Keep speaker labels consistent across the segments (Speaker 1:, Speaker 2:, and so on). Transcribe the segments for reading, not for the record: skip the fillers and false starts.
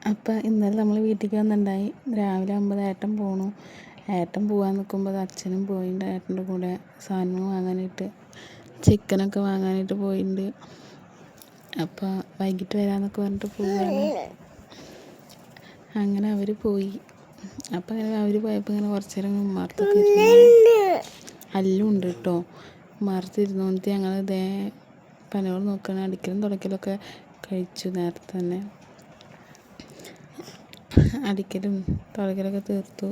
Speaker 1: അപ്പം ഇന്നലെ നമ്മൾ വീട്ടിലേക്ക് വന്നിട്ടുണ്ടായി. രാവിലെ ആകുമ്പോൾ ഏട്ടൻ പോകാൻ നിൽക്കുമ്പോൾ അച്ഛനും പോയിട്ടുണ്ട്. ഏട്ടൻ്റെ കൂടെ സാധനങ്ങൾ വാങ്ങാനായിട്ട്, ചിക്കനൊക്കെ വാങ്ങാനായിട്ട് പോയിട്ടുണ്ട്. അപ്പോൾ വൈകിട്ട് വരാമെന്നൊക്കെ പറഞ്ഞിട്ട് പോവുകയാണ്. അങ്ങനെ അവർ പോയി. അപ്പം അങ്ങനെ അവർ പോയപ്പോൾ ഇങ്ങനെ കുറച്ച് നേരം ഉമ്മാർത്തൊക്കെ അല്ലും ഉണ്ട് കേട്ടോ. ഉമ്മാർത്തിരുന്നോണ്ട് ഞങ്ങൾ ഇതേ പണികൾ നോക്കണം. അടിക്കലും തുടയ്ക്കലൊക്കെ കഴിച്ചു നേരത്തെ തന്നെ. അടിക്കലും തുടയ്ക്കലൊക്കെ തീർത്തു.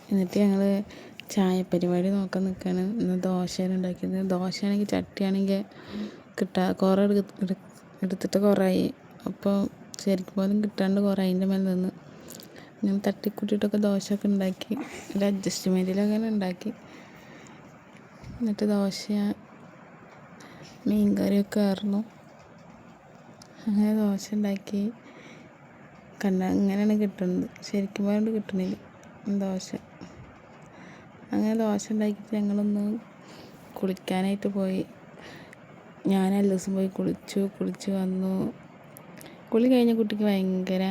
Speaker 1: എന്നിട്ട് ഞങ്ങൾ ചായ പരിപാടി നോക്കാൻ നിൽക്കുകയാണ്. ഇന്ന് ദോശയാണ് ഉണ്ടാക്കിയത്. ദോശയാണെങ്കിൽ ചട്ടിയാണെങ്കിൽ കുറേ എടുത്തിട്ട് കുറേയായി. അപ്പോൾ ശരിക്കും പോലും കിട്ടാണ്ട് കുറേ അതിൻ്റെ മേലെ നിന്ന് ഇങ്ങനെ തട്ടിക്കൂട്ടിയിട്ടൊക്കെ ദോശയൊക്കെ ഉണ്ടാക്കി. ഒരു അഡ്ജസ്റ്റ്മെൻറ്റിലൊക്കെ ഉണ്ടാക്കി. എന്നിട്ട് ദോശ മീൻ കറിയൊക്കെ ആയിരുന്നു. അങ്ങനെ ദോശ ഉണ്ടാക്കി. ഇങ്ങനെയാണ് കിട്ടുന്നത്. ശരിക്കും പോയിട്ട് കിട്ടണില്ല ദോശ. അങ്ങനെ ദോശ ഉണ്ടാക്കിയിട്ട് ഞങ്ങളൊന്ന് കുളിക്കാനായിട്ട് പോയി. ഞാൻ എല്ലാ ദിവസവും പോയി കുളിച്ച് വന്നു. കുളി കഴിഞ്ഞ കുട്ടിക്ക് ഭയങ്കര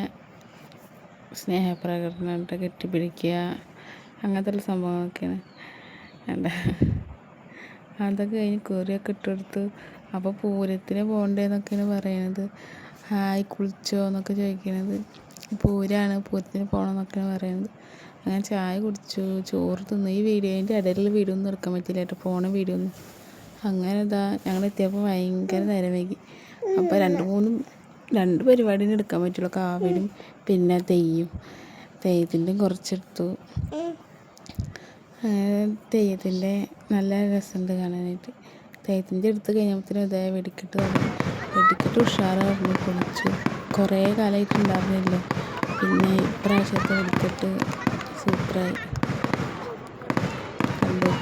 Speaker 1: സ്നേഹപ്രകടനമായിട്ട് കെട്ടിപ്പിടിക്കുക അങ്ങനത്തെ ഉള്ള സംഭവങ്ങളൊക്കെയാണ്. അതൊക്കെ കഴിഞ്ഞ് കുറിയൊക്കെ ഇട്ടെടുത്ത്. അപ്പോൾ പൂരത്തിന് പോകണ്ടേന്നൊക്കെയാണ് പറയണത്. ഹായ് കുളിച്ചോ എന്നൊക്കെ ചോദിക്കണത്. പൂരത്തിന് പോകണമെന്നൊക്കെയാണ് പറയുന്നത്. അങ്ങനെ ചായ കുടിച്ചു, ചോറ് തിന്നു. ഈ വീഡിയോൻ്റെ ഇടയിലുള്ള വീഡിയോ ഒന്നും എടുക്കാൻ പറ്റില്ല കേട്ടോ, പോണ വീഡിയോ ഒന്നും. അങ്ങനെ ഞങ്ങൾ എത്തിയപ്പോൾ ഭയങ്കര നേരം വൈകി. അപ്പോൾ രണ്ട് പരിപാടിയും എടുക്കാൻ പറ്റുള്ളൂ. കാവലും പിന്നെ തെയ്യത്തിൻ്റെയും കുറച്ചെടുത്തു. തെയ്യത്തിൻ്റെ നല്ല രസമുണ്ട് കാണാനായിട്ട്. തെയ്യത്തിൻ്റെ എടുത്ത് കഴിഞ്ഞപ്പോഴത്തേനും ഇതേ വെടിക്കെട്ട് ഉഷാറായിരുന്നു. കുളിച്ചു. കുറേ കാലമായിട്ടുണ്ടായിരുന്നില്ല. പിന്നെ ഇപ്രാവശ്യത്തെ വെടിക്കെട്ട് സൂപ്പറായി. കണ്ടു.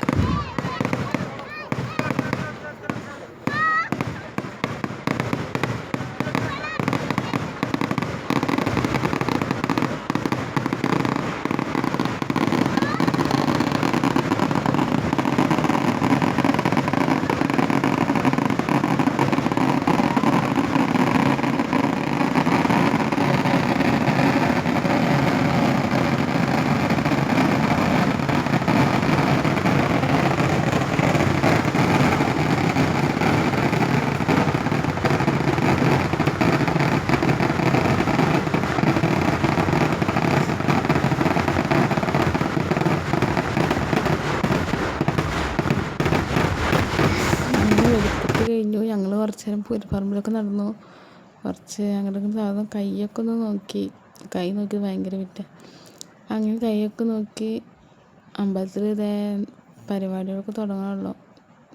Speaker 1: കഴിഞ്ഞു. ഞങ്ങൾ കുറച്ച് നേരം പൂരപ്പറമ്പിലൊക്കെ നടന്നു. കുറച്ച് അങ്ങോട്ടൊക്കെ സാധനം കൈയൊക്കെ ഒന്ന് നോക്കി. കൈ നോക്കി ഭയങ്കര അങ്ങനെ കൈയൊക്കെ നോക്കി. അമ്പലത്തിൽ ഇതേ പരിപാടികളൊക്കെ തുടങ്ങാനുള്ളൂ.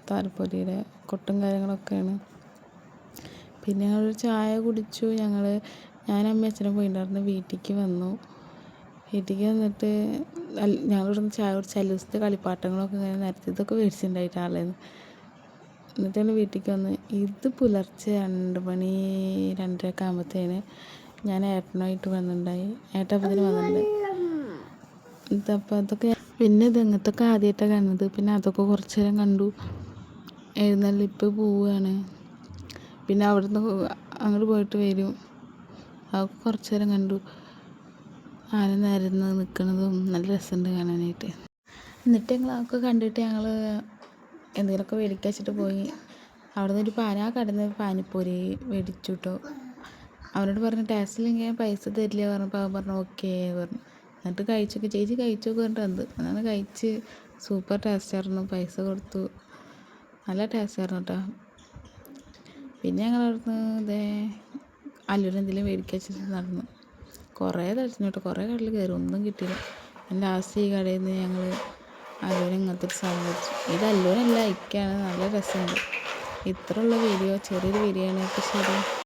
Speaker 1: താലപ്പൊലിയുടെ കൊട്ടും കാര്യങ്ങളൊക്കെയാണ്. പിന്നെ ഞങ്ങളൊരു ചായ കുടിച്ചു. ഞാൻ അമ്മ അച്ഛനും പോയിട്ടുണ്ടായിരുന്നു. വീട്ടിലേക്ക് വന്നിട്ട് ഞങ്ങളിവിടുന്ന് ചായ കുടിച്ച് എല്ലാ ദിവസത്തെ കളിപ്പാട്ടങ്ങളൊക്കെ ഇങ്ങനെ നിരത്തി ഇതൊക്കെ മേടിച്ചിട്ടുണ്ടായിട്ട് ആളേന്ന്. എന്നിട്ടാണ് വീട്ടിലേക്ക് വന്ന്. ഇത് പുലർച്ചെ 2 മണി 2:30 ആകുമ്പോഴത്തേന് ഞാൻ ഏട്ടനായിട്ട് വന്നിട്ടുണ്ടായി. ഏട്ടപ്പത്തിന് വന്നിട്ടുണ്ടായി. ഇതപ്പോൾ അതൊക്കെ പിന്നെ ഇങ്ങനത്തൊക്കെ ആദ്യമായിട്ടാണ് കാണുന്നത്. പിന്നെ അതൊക്കെ കുറച്ച് നേരം കണ്ടു. എഴുന്നള്ളിപ്പ് പോവുകയാണ്. പിന്നെ അവിടുന്ന് അങ്ങോട്ട് പോയിട്ട് വരും. അതൊക്കെ കുറച്ച് നേരം കണ്ടു. ആന നിരന്ന് നിൽക്കുന്നതും നല്ല രസമുണ്ട് കാണാനായിട്ട്. എന്നിട്ട് അതൊക്കെ കണ്ടിട്ട് ഞങ്ങൾ എന്തെങ്കിലുമൊക്കെ മേടിക്കാൻ വെച്ചിട്ട് പോയി. അവിടെ നിന്ന് ഒരു കടന്ന് പാനിപ്പൂരി മേടിച്ചു കേട്ടോ. അവനോട് പറഞ്ഞു ടേസ്റ്റില്ലെങ്കിൽ പൈസ തരില്ല പറഞ്ഞപ്പോൾ അവൻ പറഞ്ഞു ഓക്കേ പറഞ്ഞു. എന്നിട്ട് കഴിച്ചൊക്കെ ചേച്ചി കഴിച്ചൊക്കെ പറഞ്ഞിട്ട് അങ്ങനെ കഴിച്ച് സൂപ്പർ ടേസ്റ്റായിരുന്നു. പൈസ കൊടുത്തു. നല്ല ടേസ്റ്റായിരുന്നു കേട്ടോ. പിന്നെ ഞങ്ങൾ അവിടുന്ന് അല്ലൂരിൽ എന്തെങ്കിലും മേടിക്കാൻ വെച്ചിട്ട് നടന്നു. കുറേ തളിച്ചു കേട്ടോ. കുറേ കടയിൽ കയറി ഒന്നും കിട്ടിയില്ല. ലാസ്റ്റ് ഈ കടയിൽ നിന്ന് ഞങ്ങൾ അല്ലൂർ ഇങ്ങനത്തെ ഒരു സാധനം വെച്ചു. ഇത് അല്ലൂരല്ല ഇക്കാണ്. നല്ല രസമുണ്ട്. ഇത്രയുള്ള വീഡിയോ, ചെറിയൊരു വീഡിയോ ആണ്. അപ്പോൾ ശരി.